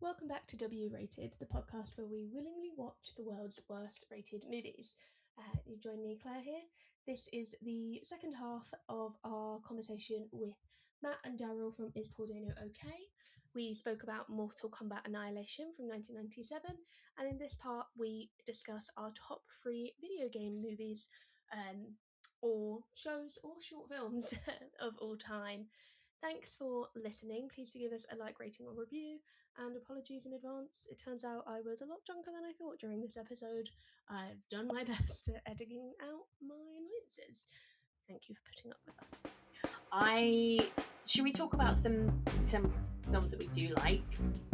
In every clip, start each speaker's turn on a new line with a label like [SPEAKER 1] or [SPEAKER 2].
[SPEAKER 1] Welcome back to W Rated, the podcast where we willingly watch the world's worst rated movies. You join me, Claire, here. This is the second half of our conversation with Matt and Daryl from Is Paul Dano Ok? We spoke about Mortal Kombat Annihilation from 1997, and in this part we discuss our top 3 video game movies, or shows or short films of all time. Thanks for listening. Please do give us a like, rating or review, and apologies in advance. It turns out I was a lot drunker than I thought during this episode. I've done my best at editing out my annoyances. Thank you for putting up with us.
[SPEAKER 2] Should we talk about some films that we do like?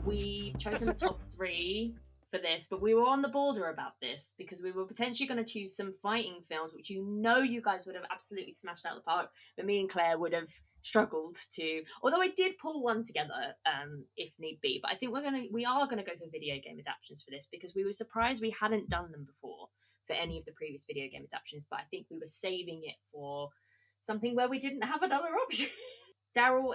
[SPEAKER 2] We've chosen the top 3 for this, but we were on the border about this because we were potentially going to choose some fighting films, which you guys would have absolutely smashed out of the park, but me and Claire would have struggled to. Although I did pull one together, if need be. But I think we are gonna go for video game adaptations for this because we were surprised we hadn't done them before for any of the previous video game adaptations. But I think we were saving it for something where we didn't have another option. Daryl,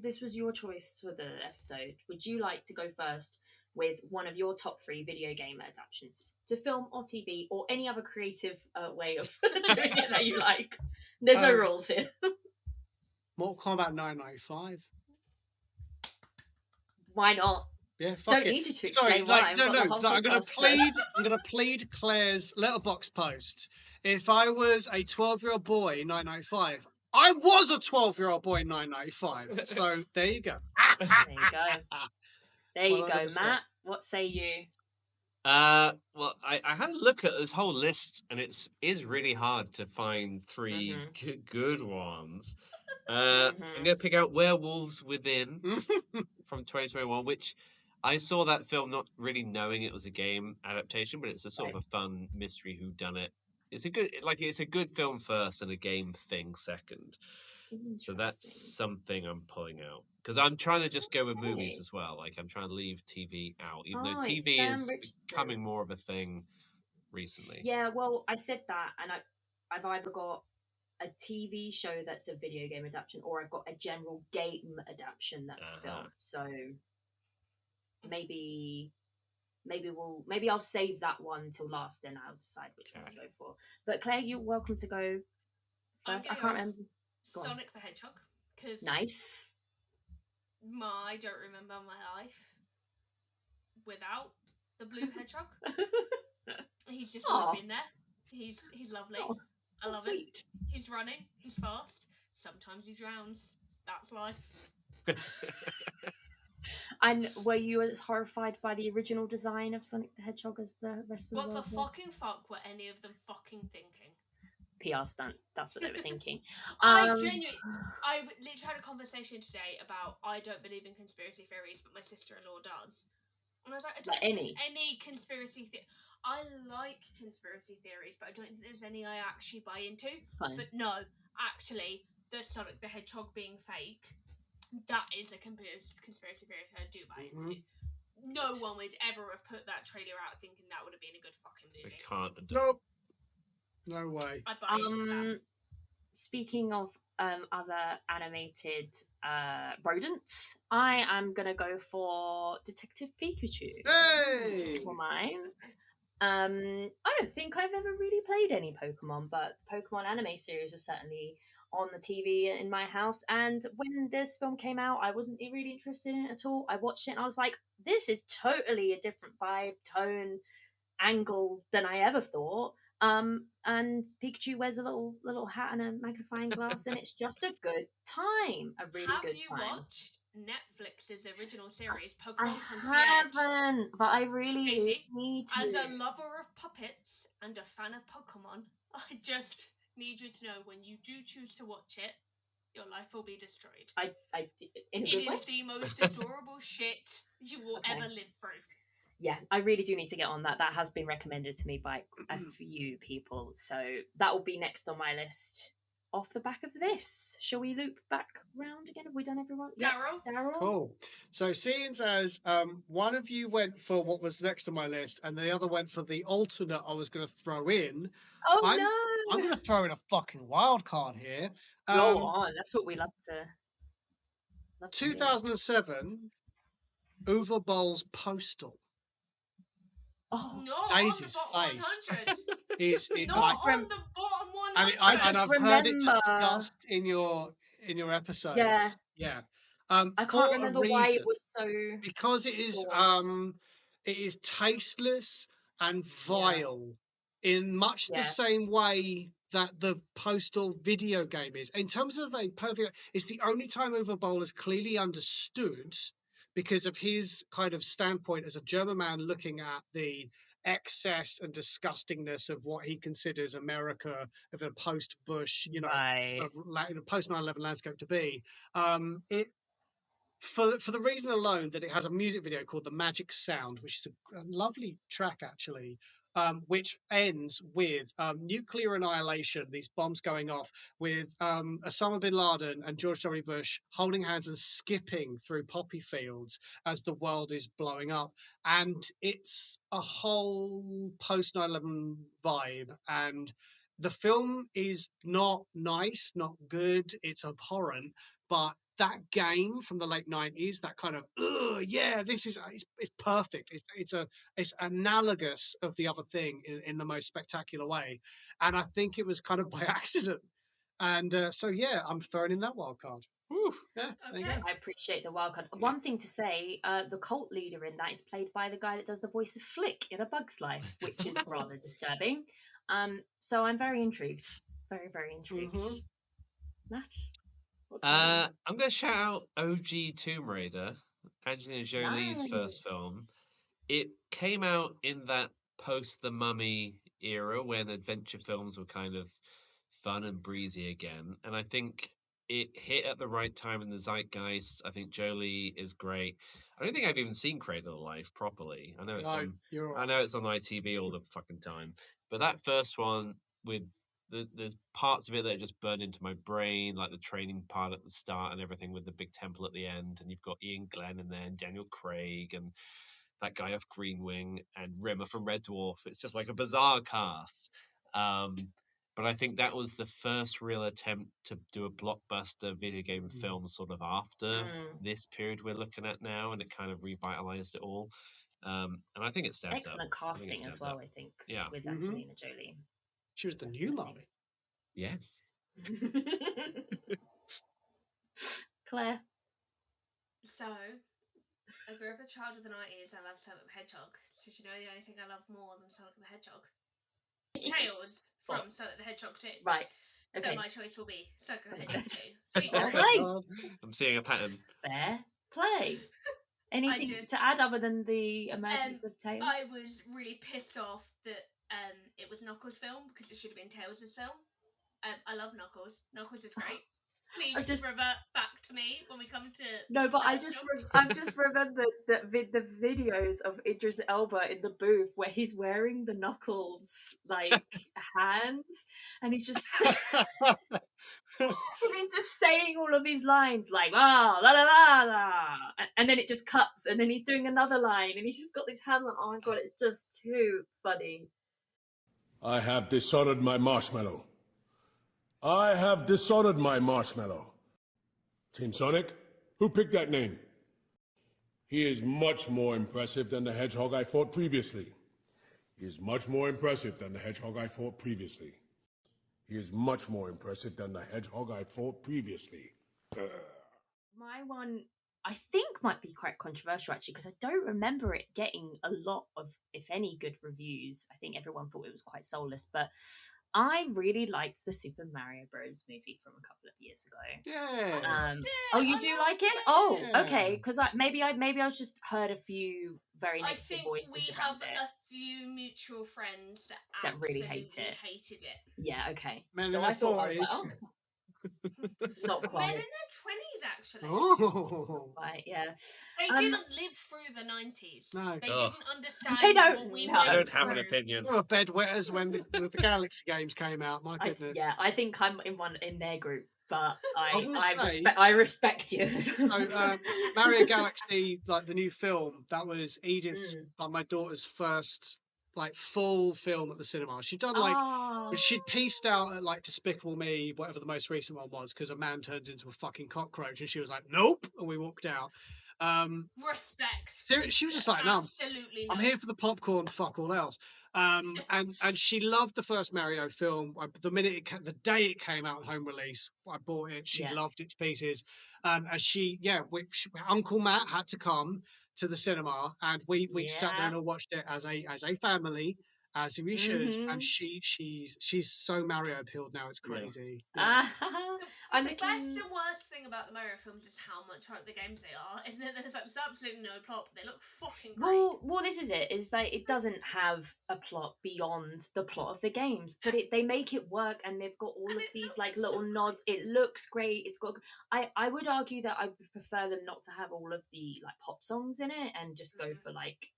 [SPEAKER 2] this was your choice for the episode. Would you like to go first with one of your top 3 video game adaptations to film or TV or any other creative way of doing it that you like? There's no rules here.
[SPEAKER 3] Mortal Kombat 995.
[SPEAKER 2] Why not?
[SPEAKER 3] Yeah, fuck
[SPEAKER 2] Don't
[SPEAKER 3] it.
[SPEAKER 2] need you to explain why.
[SPEAKER 3] I'm gonna plead Claire's letterbox post. If I was a 12-year-old boy in 995, I was a 12-year-old boy in 995. So there you go.
[SPEAKER 2] There you go, Matt. What say you?
[SPEAKER 4] Well, I had a look at this whole list, and it is really hard to find 3 good ones. I'm going to pick out Werewolves Within from 2021, which I saw that film not really knowing it was a game adaptation, but it's a sort of a fun mystery whodunit. It's a good film first and a game thing second. So that's something I'm pulling out because I'm trying to just go with movies as well. Like I'm trying to leave TV out, even though TV is becoming more of a thing recently.
[SPEAKER 2] Yeah, well, I said that, and I've either got a TV show that's a video game adaptation, or I've got a general game adaptation that's a film. So maybe I'll save that one till last, then I'll decide which one to go for. But Claire, you're welcome to go first. I can't remember.
[SPEAKER 1] Sonic the Hedgehog.
[SPEAKER 2] Nice.
[SPEAKER 1] I don't remember my life without the blue hedgehog. He's just always been there. He's lovely. I love it. He's running. He's fast. Sometimes he drowns. That's life.
[SPEAKER 2] And were you as horrified by the original design of Sonic the Hedgehog as the rest of the world?
[SPEAKER 1] What the fucking fuck were any of them fucking thinking?
[SPEAKER 2] PR stunt. That's what they were thinking.
[SPEAKER 1] I literally had a conversation today about I don't believe in conspiracy theories, but my sister-in-law does. And I was like, I don't think there's any conspiracy theory. I like conspiracy theories, but I don't think there's any I actually buy into.
[SPEAKER 2] Fine.
[SPEAKER 1] But no, actually, the Sonic the Hedgehog being fake, that is a conspiracy theory I do buy into. No one would ever have put that trailer out thinking that would have been a good fucking movie.
[SPEAKER 4] I can't.
[SPEAKER 3] Nope. No way.
[SPEAKER 1] I buy into that.
[SPEAKER 2] Speaking of other animated rodents, I am gonna go for Detective Pikachu.
[SPEAKER 3] Hey!
[SPEAKER 2] For mine. I don't think I've ever really played any Pokemon, but Pokemon anime series was certainly on the TV in my house. And when this film came out, I wasn't really interested in it at all. I watched it and I was like, this is totally a different vibe, tone, angle than I ever thought. And Pikachu wears a little hat and a magnifying glass, and it's just a good time. A really good time.
[SPEAKER 1] Have you watched Netflix's original series, Pokemon Concierge?
[SPEAKER 2] I haven't, but I really need to.
[SPEAKER 1] As a lover of puppets and a fan of Pokemon, I just need you to know when you do choose to watch it, your life will be destroyed.
[SPEAKER 2] It
[SPEAKER 1] is the most adorable shit you will ever live through.
[SPEAKER 2] Yeah, I really do need to get on that. That has been recommended to me by a few people. So that will be next on my list off the back of this. Shall we loop back round again? Have we done everyone?
[SPEAKER 1] Daryl?
[SPEAKER 3] Cool. So seeing as one of you went for what was next on my list and the other went for the alternate I was going to throw in. I'm going to throw in a fucking wild card here.
[SPEAKER 2] Go on. That's what we love to
[SPEAKER 3] 2007... Uwe Boll's Postal.
[SPEAKER 1] Oh, not
[SPEAKER 3] Daisy's
[SPEAKER 1] on the bottom
[SPEAKER 3] face
[SPEAKER 1] 100.
[SPEAKER 3] is
[SPEAKER 1] Not
[SPEAKER 3] like,
[SPEAKER 1] on the bottom 100.
[SPEAKER 3] I mean,
[SPEAKER 2] I
[SPEAKER 3] and
[SPEAKER 2] just
[SPEAKER 3] I've heard it
[SPEAKER 2] remember-
[SPEAKER 3] discussed in your episodes.
[SPEAKER 2] Yeah.
[SPEAKER 3] Yeah.
[SPEAKER 2] I
[SPEAKER 3] For
[SPEAKER 2] can't
[SPEAKER 3] a
[SPEAKER 2] remember why
[SPEAKER 3] reason.
[SPEAKER 2] it was so.
[SPEAKER 3] Because it is tasteless and vile in much the
[SPEAKER 2] Yeah.
[SPEAKER 3] same way that the Postal video game is. In terms of a perfect, it's the only time Uwe Boll is clearly understood because of his kind of standpoint as a German man looking at the excess and disgustingness of what he considers America of a post-Bush,
[SPEAKER 2] Right.
[SPEAKER 3] post 9/11 landscape to be. It for the reason alone that it has a music video called The Magic Sound, which is a lovely track actually, which ends with nuclear annihilation, these bombs going off, with Osama bin Laden and George W. Bush holding hands and skipping through poppy fields as the world is blowing up. And it's a whole post 9/11 vibe. And the film is not nice, not good, it's abhorrent, but that game from the late 90s, that kind of this is it's perfect. It's analogous of the other thing in the most spectacular way, and I think it was kind of by accident. And so yeah, I'm throwing in that wild card. Whew, yeah, there you go.
[SPEAKER 2] I appreciate the wild card. One thing to say, the cult leader in that is played by the guy that does the voice of Flick in A Bug's Life, which is rather disturbing. So I'm very intrigued. Very, very intrigued. Matt?
[SPEAKER 4] I'm going to shout out OG Tomb Raider, Angelina Jolie's first film. It came out in that post The Mummy era when adventure films were kind of fun and breezy again. And I think it hit at the right time in the zeitgeist. I think Jolie is great. I don't think I've even seen Cradle of Life properly. I know it's I know it's on ITV all the fucking time. But that first one with there's parts of it that just burned into my brain, like the training part at the start and everything with the big temple at the end. And you've got Ian Glenn and then Daniel Craig and that guy off Green Wing and Rimmer from Red Dwarf. It's just like a bizarre cast. But I think that was the first real attempt to do a blockbuster video game film sort of after this period we're looking at now, and it kind of revitalized it all. And I think it stands
[SPEAKER 2] Excellent casting as well, I think, with Angelina Jolie.
[SPEAKER 3] She was the new Mummy.
[SPEAKER 4] Yes.
[SPEAKER 2] Claire?
[SPEAKER 1] So, I grew up a child of the 90s. I love Sonic the Hedgehog. Did you know the only thing I love more than Sonic the Hedgehog? Tails from Sonic the Hedgehog 2.
[SPEAKER 2] Right. Okay.
[SPEAKER 1] So my choice will be Sonic the Hedgehog 2.
[SPEAKER 4] I'm seeing a pattern.
[SPEAKER 2] Fair play. Anything to add other than the emergence of Tails?
[SPEAKER 1] I was really pissed off that it was Knuckles' film because it should have been Tails' film. I love Knuckles. Knuckles is great. Please revert back to me when we come to.
[SPEAKER 2] No, but I've just remembered that the videos of Idris Elba in the booth where he's wearing the Knuckles like hands, and he's just and he's just saying all of his lines like la la la la, and then it just cuts, and then he's doing another line, and he's just got these hands on. Oh my god, it's just too funny.
[SPEAKER 5] I have dishonored my marshmallow. I have dishonored my marshmallow. Team Sonic, who picked that name? He is much more impressive than the hedgehog I fought previously. He is much more impressive than the hedgehog I fought previously. He is much more impressive than the hedgehog I fought previously.
[SPEAKER 2] My one, I think, might be quite controversial actually, because I don't remember it getting a lot of, if any, good reviews. I think everyone thought it was quite soulless, but I really liked the Super Mario Bros. Movie from a couple of years ago.
[SPEAKER 3] Yeah.
[SPEAKER 2] Oh, you do like it? Oh, okay. Because maybe I was just heard a few very negative voices about it.
[SPEAKER 1] We have a few mutual friends
[SPEAKER 2] that really hated it. Yeah. Okay.
[SPEAKER 3] Men
[SPEAKER 2] so
[SPEAKER 3] in
[SPEAKER 2] I
[SPEAKER 3] their
[SPEAKER 2] thought
[SPEAKER 3] 40s.
[SPEAKER 2] I was like, oh. Not quite.
[SPEAKER 1] Men in their 20s, actually.
[SPEAKER 3] Oh.
[SPEAKER 2] Right, yeah.
[SPEAKER 1] They didn't live through the 90s.
[SPEAKER 3] No.
[SPEAKER 1] They didn't understand
[SPEAKER 2] They don't
[SPEAKER 1] what we
[SPEAKER 2] know.
[SPEAKER 1] went
[SPEAKER 4] I don't have an
[SPEAKER 1] through.
[SPEAKER 4] opinion.
[SPEAKER 3] They were bedwetters when the Galaxy games came out. My goodness.
[SPEAKER 2] I think I'm in their group, but
[SPEAKER 3] I
[SPEAKER 2] I respect you.
[SPEAKER 3] So Mario Galaxy, like the new film, that was Edith's, like my daughter's first like full film at the cinema. She'd done like she'd pieced out at like Despicable Me, whatever the most recent one was, because a man turns into a fucking cockroach, and she was like, "Nope," and we walked out.
[SPEAKER 1] Respect.
[SPEAKER 3] She was just like, no,
[SPEAKER 1] Absolutely
[SPEAKER 3] I'm
[SPEAKER 1] no.
[SPEAKER 3] here for the popcorn, fuck all else. And she loved the first Mario film. The minute the day it came out on home release, I bought it. She
[SPEAKER 2] Yeah.
[SPEAKER 3] loved it to pieces. And Uncle Matt had to come to the cinema, and we sat there
[SPEAKER 2] Yeah.
[SPEAKER 3] and all watched it as a family, as we should. And she's so Mario appealed now, it's
[SPEAKER 2] Yeah.
[SPEAKER 3] crazy. Yeah.
[SPEAKER 2] I'm
[SPEAKER 1] The
[SPEAKER 2] looking.
[SPEAKER 1] best and worst thing about the Mario films is how much like the games they are, and then there's absolutely no plot. But they look fucking great.
[SPEAKER 2] Well, this is it. Is that it doesn't have a plot beyond the plot of the games, but they make it work, and they've got all
[SPEAKER 1] And
[SPEAKER 2] of
[SPEAKER 1] it
[SPEAKER 2] these
[SPEAKER 1] looks
[SPEAKER 2] like little
[SPEAKER 1] so
[SPEAKER 2] nods.
[SPEAKER 1] nice.
[SPEAKER 2] It looks great. It's got. I would argue that I would prefer them not to have all of the like pop songs in it, and just go for like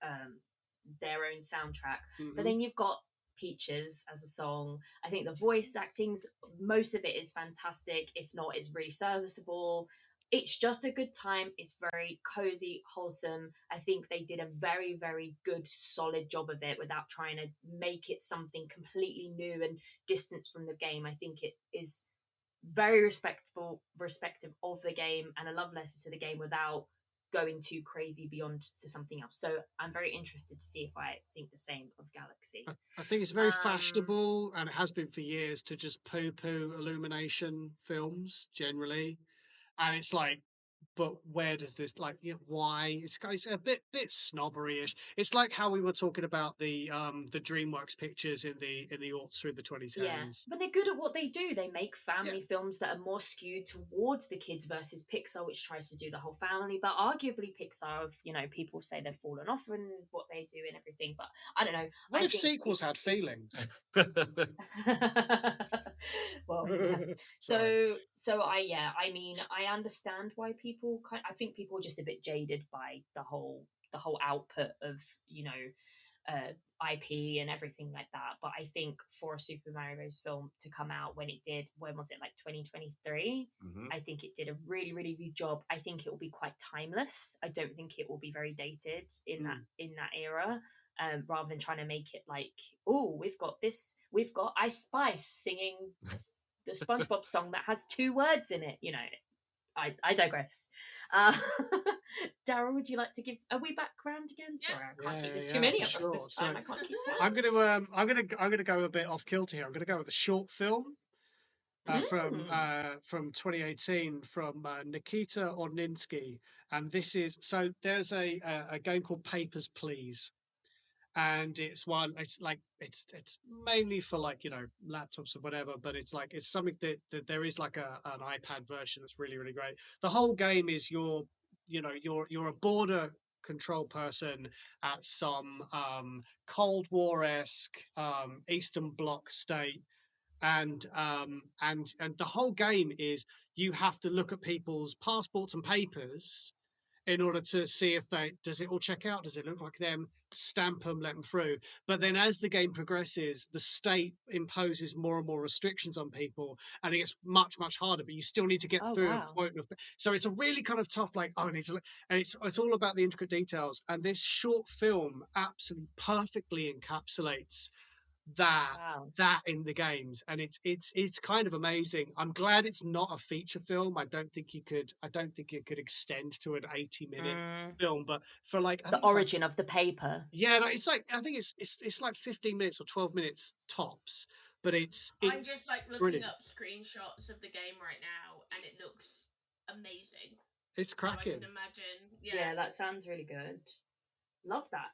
[SPEAKER 2] their own soundtrack. But then you've got Peaches as a song. I think the voice acting's most of it is fantastic. If not, it's really serviceable. It's just a good time. It's very cozy, wholesome. I think they did a very, very good, solid job of it without trying to make it something completely new and distance from the game. I think it is very respective of the game and a love letter to the game without going too crazy beyond to something else. So I'm very interested to see if I think the same of Galaxy.
[SPEAKER 3] I think it's very fashionable, and it has been for years, to just poo-poo Illumination films generally. And it's like, but where does this why? It's a bit snobbery-ish. It's like how we were talking about the DreamWorks pictures in the aughts through the 2010s.
[SPEAKER 2] Yeah, but they're good at what they do. They make family films that are more skewed towards the kids versus Pixar, which tries to do the whole family. But arguably, Pixar, people say they've fallen off in what they do and everything. But I don't know.
[SPEAKER 3] What if sequels had feelings?
[SPEAKER 2] Well, I mean, I understand why people I think people are just a bit jaded by the whole output of IP and everything like that. But I think for a Super Mario Bros. Film to come out when it did, when was it, like 2023? I think it did a really, really good job. I think it will be quite timeless. I don't think it will be very dated in that era. Rather than trying to make it like, oh, we've got Ice Spice singing the SpongeBob song that has 2 words in it. I digress. Daryl, would you like to give a wee background again? Sorry, I can't keep. There's too many of us this time. I can't keep count.
[SPEAKER 3] I'm gonna go a bit off kilter here. I'm gonna go with a short film from 2018 from Nikita Orninsky, and this is there's a game called Papers, Please. And it's mainly for laptops or whatever, but it's something that there is like an iPad version that's really, really great. The whole game is you're a border control person at some Cold War-esque Eastern Bloc state, and the whole game is you have to look at people's passports and papers in order to see if does it all check out, does it look like them, stamp them, let them through. But then as the game progresses, the state imposes more and more restrictions on people, and it gets much, much harder, but you still need to get through a quota of. So it's a really kind of tough, and it's all about the intricate details. And this short film absolutely perfectly encapsulates that in the games, and it's kind of amazing. I'm glad it's not a feature film. I don't think it could extend to an 80-minute film, but for
[SPEAKER 2] the origin of the paper.
[SPEAKER 3] Yeah, no, it's like, I think it's like 15 minutes or 12 minutes tops, but
[SPEAKER 1] I'm just looking
[SPEAKER 3] brilliant.
[SPEAKER 1] up screenshots of the game right now, and it looks amazing.
[SPEAKER 3] It's cracking.
[SPEAKER 1] So I can imagine.
[SPEAKER 2] Yeah, that sounds really good. Love that.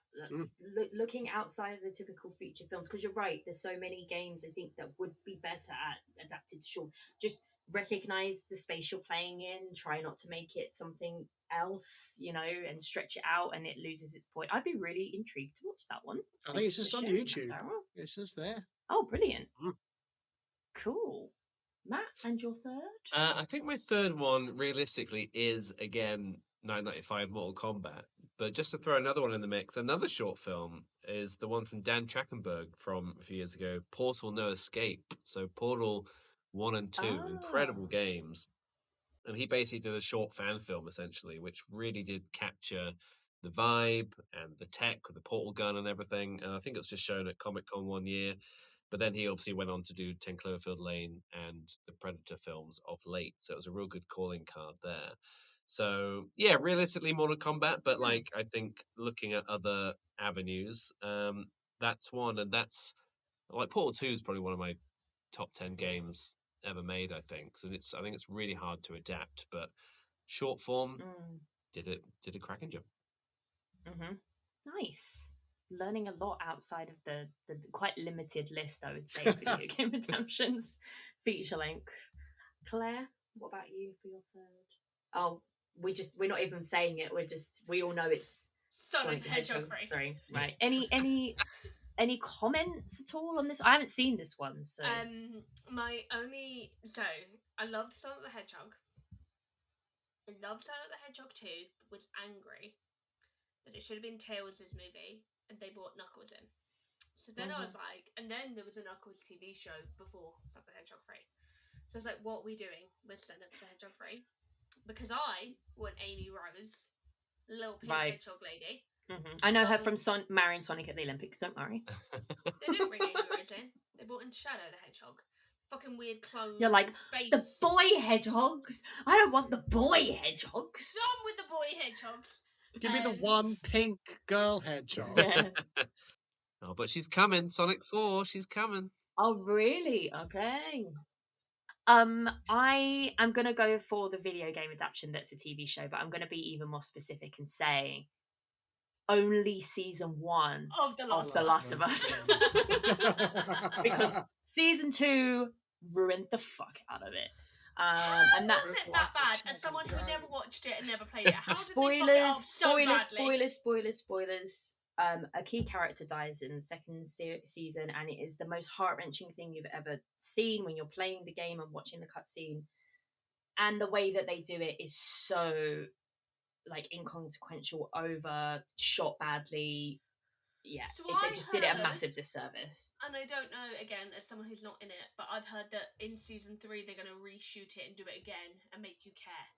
[SPEAKER 2] Looking outside of the typical feature films, because you're right, there's so many games I think that would be better at adapted to short. Just recognize the space you're playing in, try not to make it something else, and stretch it out, and it loses its point. I'd be really intrigued to watch that one.
[SPEAKER 3] I think it's just on YouTube. It's just there.
[SPEAKER 2] Oh, brilliant. Cool. Matt, and your third?
[SPEAKER 4] I think my third one realistically is again 1995 Mortal Kombat. But just to throw another one in the mix, another short film is the one from Dan Trachtenberg from a few years ago, Portal No Escape. So Portal 1 and 2, incredible games. And he basically did a short fan film, essentially, which really did capture the vibe and the tech with the portal gun and everything. And I think it was just shown at Comic-Con one year. But then he obviously went on to do 10 Cloverfield Lane and the Predator films of late. So it was a real good calling card there. So yeah, realistically, Mortal Kombat, but like
[SPEAKER 2] Nice.
[SPEAKER 4] I think looking at other avenues, that's one, and that's like Portal 2 is probably one of my top 10 games ever made. I think so. I think it's really hard to adapt, but short form did a cracking job.
[SPEAKER 2] Nice. Learning a lot outside of the quite limited list, I would say, of video game adaptations feature length. Claire, what about you for your third? Oh, we're not even saying it. We all know it's
[SPEAKER 1] Sonic the Hedgehog
[SPEAKER 2] 3. Right. Any comments at all on this? I haven't seen this one, so
[SPEAKER 1] I loved Sonic the Hedgehog. I loved Sonic the Hedgehog 2, but was angry that it should have been Tails' movie and they brought Knuckles in. So then I was like, and then there was a Knuckles TV show before Sonic the Hedgehog 3. So I was like, what are we doing with Sonic the Hedgehog 3? Because I want Amy Rose, little pink hedgehog lady.
[SPEAKER 2] I know her from marrying Sonic at the Olympics, don't worry.
[SPEAKER 1] They didn't bring Amy Rose in. They brought in Shadow the Hedgehog. Fucking weird clone.
[SPEAKER 2] You're like,
[SPEAKER 1] space.
[SPEAKER 2] the boy hedgehogs? I don't want the boy hedgehogs.
[SPEAKER 1] Some with the boy hedgehogs.
[SPEAKER 3] Give me the one pink girl hedgehog.
[SPEAKER 2] Yeah.
[SPEAKER 4] Oh, but she's coming. Sonic 4, she's coming.
[SPEAKER 2] Oh, really? Okay. I am gonna go for the video game adaptation that's a TV show, but I'm gonna be even more specific and say only season 1
[SPEAKER 1] of The
[SPEAKER 2] Last of Us. Because season 2 ruined the fuck out of it. And that
[SPEAKER 1] wasn't that bad. As someone who never watched it and never played it, how
[SPEAKER 2] spoilers. A key character dies in the second season, and it is the most heart-wrenching thing you've ever seen when you're playing the game and watching the cutscene. And the way that they do it is so like inconsequential, over shot badly. Yeah,
[SPEAKER 1] So
[SPEAKER 2] they just did it a massive disservice.
[SPEAKER 1] And I don't know, again, as someone who's not in it, but I've heard that in season 3 they're going to reshoot it and do it again and make you care.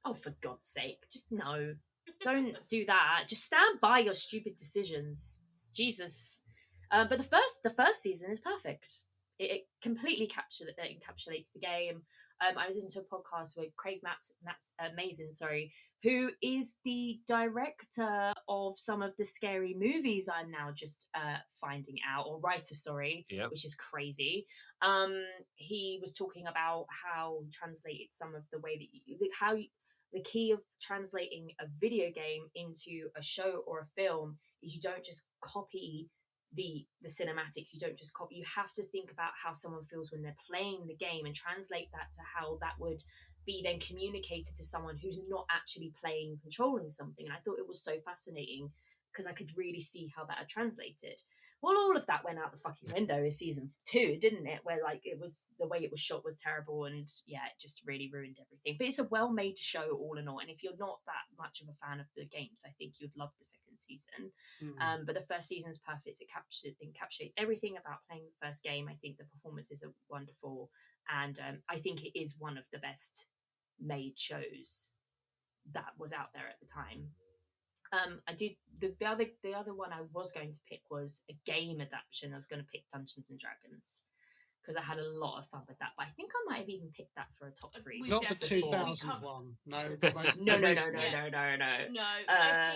[SPEAKER 2] Oh, for God's sake, just no. Don't do that. Just stand by your stupid decisions. Jesus. But the first season is perfect. It completely encapsulates the game. I was into a podcast with Craig Mazin, who is the director of some of the scary movies I'm now just finding out, or writer,
[SPEAKER 4] Yep.
[SPEAKER 2] which is crazy. He was talking about how he translated some of the way that the key of translating a video game into a show or a film is you don't just copy the cinematics. You don't just copy. You have to think about how someone feels when they're playing the game and translate that to how that would be then communicated to someone who's not actually playing, controlling something. And I thought it was so fascinating because I could really see how that had translated. Well, all of that went out the fucking window in season 2, didn't it? Where like it was, the way it was shot was terrible, and yeah, it just really ruined everything. But it's a well-made show all in all, and if you're not that much of a fan of the games, I think you'd love the second season. But the first season's perfect. It encapsulates everything about playing the first game. I think the performances are wonderful, and I think it is one of the best made shows that was out there at the time. I did the other one I was going to pick was a game adaptation. I was going to pick Dungeons and Dragons because I had a lot of fun with that. But I think I might have even picked that for a top 3.
[SPEAKER 3] Not the 2001. No.
[SPEAKER 2] No.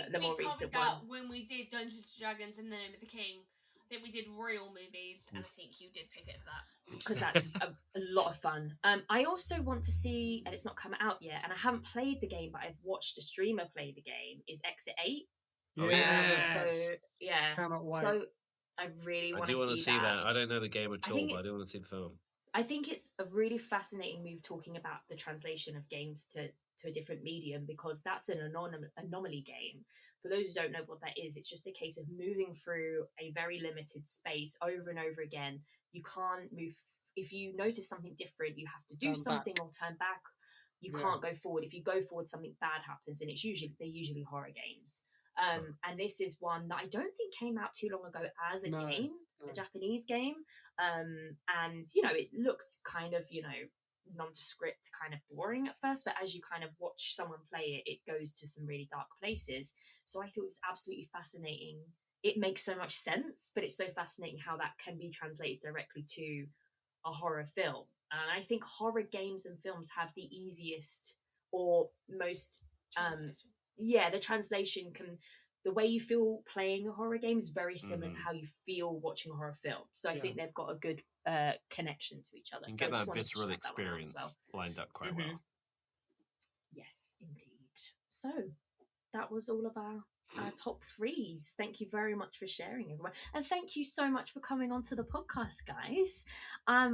[SPEAKER 1] The
[SPEAKER 2] more
[SPEAKER 1] we
[SPEAKER 2] recent
[SPEAKER 1] covered that
[SPEAKER 2] one.
[SPEAKER 1] when we did Dungeons and Dragons and The Name of the King. I think we did real movies, and I think you did pick it for that.
[SPEAKER 2] Because that's a lot of fun. I also want to see, and it's not come out yet, and I haven't played the game, but I've watched a streamer play the game, is Exit 8.
[SPEAKER 3] Yes.
[SPEAKER 2] So, yeah.
[SPEAKER 3] Cannot wait.
[SPEAKER 2] So, I really want to see that.
[SPEAKER 4] I do want to see that. I don't know the game at all, but I do want to see the film.
[SPEAKER 2] I think it's a really fascinating move talking about the translation of games to a different medium, because that's an anomaly game. For those who don't know what that is, it's just a case of moving through a very limited space over and over again. You can't move. If you notice something different, you have to do something or turn back. You can't go forward. If you go forward, something bad happens, and they're usually horror games. And this is one that I don't think came out too long ago as a game, a Japanese game. And, it looked kind of, nondescript, kind of boring at first, but as you kind of watch someone play it, it goes to some really dark places. So I thought it was absolutely fascinating. It makes so much sense, but it's so fascinating how that can be translated directly to a horror film. And I think horror games and films have the easiest or most the translation the way you feel playing a horror game is very similar to how you feel watching a horror film. So I think they've got a good connection to each other.
[SPEAKER 4] You
[SPEAKER 2] so
[SPEAKER 4] get
[SPEAKER 2] I just
[SPEAKER 4] that
[SPEAKER 2] wanted to
[SPEAKER 4] visceral
[SPEAKER 2] shout that one out as
[SPEAKER 4] experience lined up quite well.
[SPEAKER 2] Yes, indeed. So that was all of our top threes. Thank you very much for sharing, everyone, and thank you so much for coming onto the podcast, guys.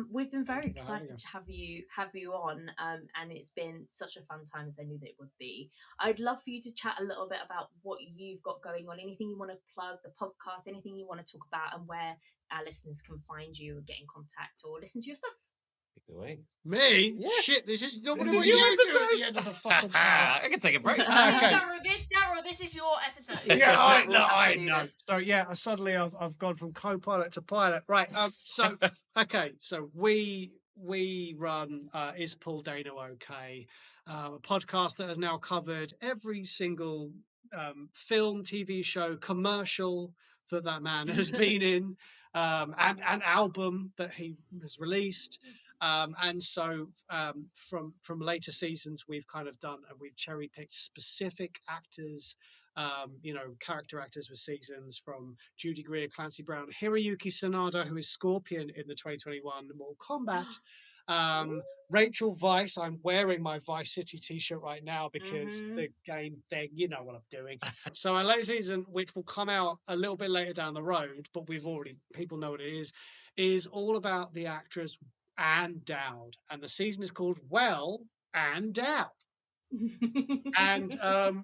[SPEAKER 2] We've been very excited to have you on, and it's been such a fun time, as I knew that it would be. I'd love for you to chat a little bit about what you've got going on, anything you want to plug, the podcast, anything you want to talk about, and where our listeners can find you or get in contact or listen to your stuff.
[SPEAKER 4] Away.
[SPEAKER 3] Me?
[SPEAKER 4] Yeah.
[SPEAKER 3] Shit, this is normally
[SPEAKER 4] This
[SPEAKER 3] what
[SPEAKER 4] is
[SPEAKER 3] you
[SPEAKER 4] your
[SPEAKER 3] do at
[SPEAKER 4] episode.
[SPEAKER 3] the end of a fucking hour.
[SPEAKER 4] I can take a break.
[SPEAKER 3] Okay.
[SPEAKER 1] Daryl, this is your episode.
[SPEAKER 3] Yeah, I
[SPEAKER 2] do
[SPEAKER 3] know.
[SPEAKER 2] this.
[SPEAKER 3] So yeah, suddenly I've gone from co-pilot to pilot. Right. So okay. So we run Is Paul Dano Ok? A podcast that has now covered every single film, TV show, commercial that man has been in, and an album that he has released. And so from later seasons, we've kind of done and we've cherry picked specific actors, character actors with seasons from Judy Greer, Clancy Brown, Hiroyuki Sanada, who is Scorpion in the 2021 Mortal Kombat. Rachel Weisz, I'm wearing my Vice City t-shirt right now because the game thing, you know what I'm doing. So our latest season, which will come out a little bit later down the road, but people know what it is all about the actress Anne Dowd, and the season is called Well Anne Dowd. And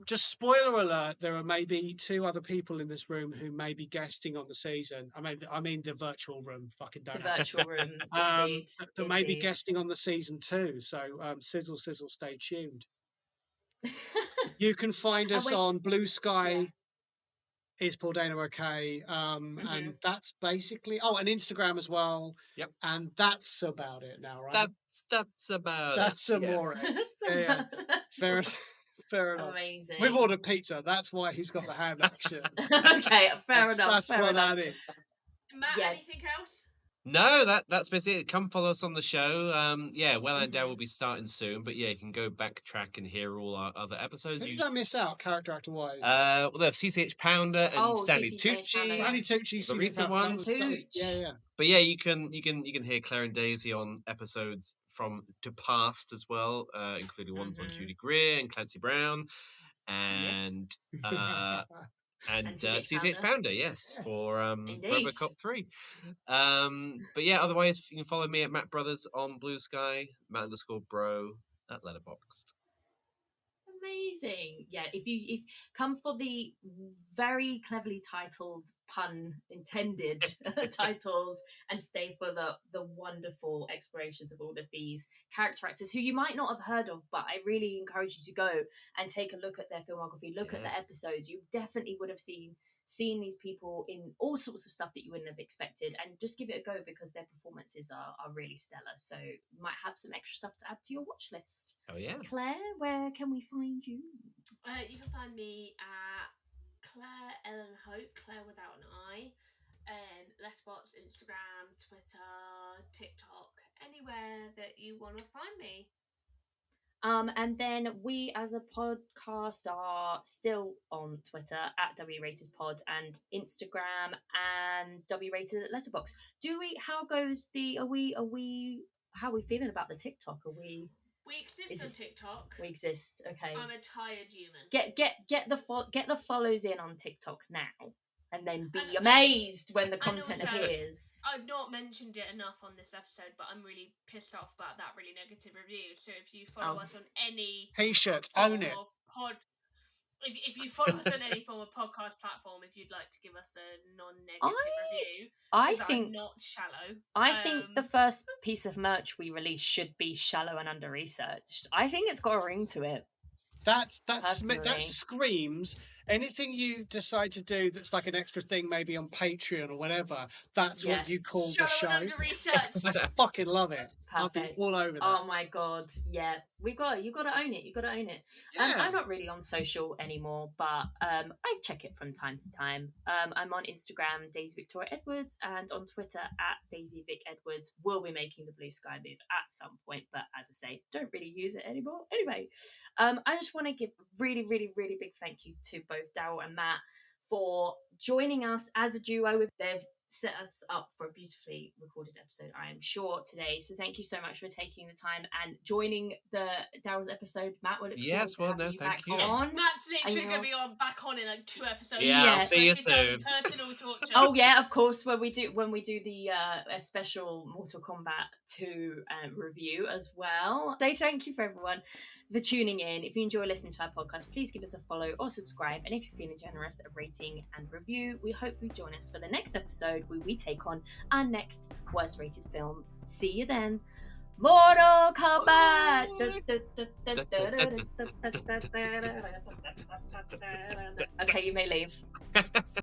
[SPEAKER 3] just spoiler alert, there are maybe 2 other people in this room who may be guesting on the season. I mean the virtual room. Fucking don't
[SPEAKER 2] The virtual room, indeed.
[SPEAKER 3] That may be guesting on the season 2. So sizzle, stay tuned. You can find us on Blue Sky. Is Paul Dano Ok? And that's basically and Instagram as well.
[SPEAKER 4] Yep.
[SPEAKER 3] And that's about it now, right?
[SPEAKER 4] That's about
[SPEAKER 3] that's
[SPEAKER 4] it.
[SPEAKER 3] Amore.
[SPEAKER 2] Yeah.
[SPEAKER 3] Fair enough.
[SPEAKER 2] Amazing.
[SPEAKER 3] We've ordered pizza. That's why he's got the hand action.
[SPEAKER 2] Okay, fair enough.
[SPEAKER 3] That's
[SPEAKER 2] fair
[SPEAKER 3] what
[SPEAKER 2] enough.
[SPEAKER 3] that is.
[SPEAKER 1] Matt, anything else?
[SPEAKER 4] No, that's basically it. Come follow us on the show. Well and Down will be starting soon, but you can go backtrack and hear all our other episodes.
[SPEAKER 3] Who did I miss out, character actor wise?
[SPEAKER 4] There's CCH Pounder and Stanley Tucci.
[SPEAKER 3] Stanley Tucci,
[SPEAKER 4] the recent ones.
[SPEAKER 3] Yeah.
[SPEAKER 4] But you can hear Claire and Daisy on episodes from to past as well, including ones on Judy Greer and Clancy Brown, and and CCH Pounder, yes, for RoboCop 3. Otherwise you can follow me at Matt Brothers on Blue Sky, Matt_bro at Letterboxd.
[SPEAKER 2] Amazing. Yeah, if come for the very cleverly titled, pun intended titles, and stay for the wonderful explorations of all of these character actors who you might not have heard of, but I really encourage you to go and take a look at their filmography, look at the episodes. You definitely would have seen these people in all sorts of stuff that you wouldn't have expected, and just give it a go because their performances are really stellar. So you might have some extra stuff to add to your watch list.
[SPEAKER 4] Oh yeah.
[SPEAKER 2] Claire, where can we find you?
[SPEAKER 1] You can find me at Claire Ellen Hope, Claire without an I, Letterboxd, Instagram, Twitter, TikTok, anywhere that you want to find me.
[SPEAKER 2] And then we as a podcast are still on Twitter at WRatedPod and Instagram and WRated at Letterboxd. How are we feeling about the TikTok?
[SPEAKER 1] We exist on TikTok.
[SPEAKER 2] We exist, okay.
[SPEAKER 1] I'm a tired human.
[SPEAKER 2] Get the follows in on TikTok now. And then be amazed when the content appears.
[SPEAKER 1] I've not mentioned it enough on this episode, but I'm really pissed off about that really negative review. So if you follow us on any
[SPEAKER 3] T-shirt, own it.
[SPEAKER 1] If you follow us on any form of podcast platform, if you'd like to give us a non-negative review, I'm not shallow.
[SPEAKER 2] I think the first piece of merch we release should be shallow and under researched. I think it's got a ring to it.
[SPEAKER 3] That screams anything you decide to do that's like an extra thing, maybe on Patreon or whatever, that's what you
[SPEAKER 2] Yes.
[SPEAKER 3] call the
[SPEAKER 1] Show
[SPEAKER 3] show.
[SPEAKER 1] and under research.
[SPEAKER 3] I fucking love it. I'll be
[SPEAKER 2] Perfect.
[SPEAKER 3] all over that.
[SPEAKER 2] Oh my god, yeah. You got to own it. You got to own it.
[SPEAKER 3] Yeah.
[SPEAKER 2] I'm not really on social anymore, but I check it from time to time. I'm on Instagram, Daisy Victoria Edwards, and on Twitter at Daisy Vic Edwards. We'll be making the Blue Sky move at some point, but as I say, don't really use it anymore. Anyway, I just want to give really, really, really big thank you to both Daryl and Matt for joining us as a duo. They've set us up for a beautifully recorded episode, I am sure, today. So thank you so much for taking the time and joining the Daryl's episode. Matt, we'll look forward to having you back on.
[SPEAKER 1] Matt's literally going to be back on in like 2 episodes.
[SPEAKER 4] Yeah, I'll see you soon.
[SPEAKER 1] Personal torture.
[SPEAKER 2] Oh yeah, of course. When we do the a special Mortal Kombat 2 review as well. So thank you for everyone for tuning in. If you enjoy listening to our podcast, please give us a follow or subscribe. And if you're feeling generous, a rating and review. We hope you join us for the next episode where we take on our next worst rated film. See you then. Mortal Kombat. Okay, you may leave.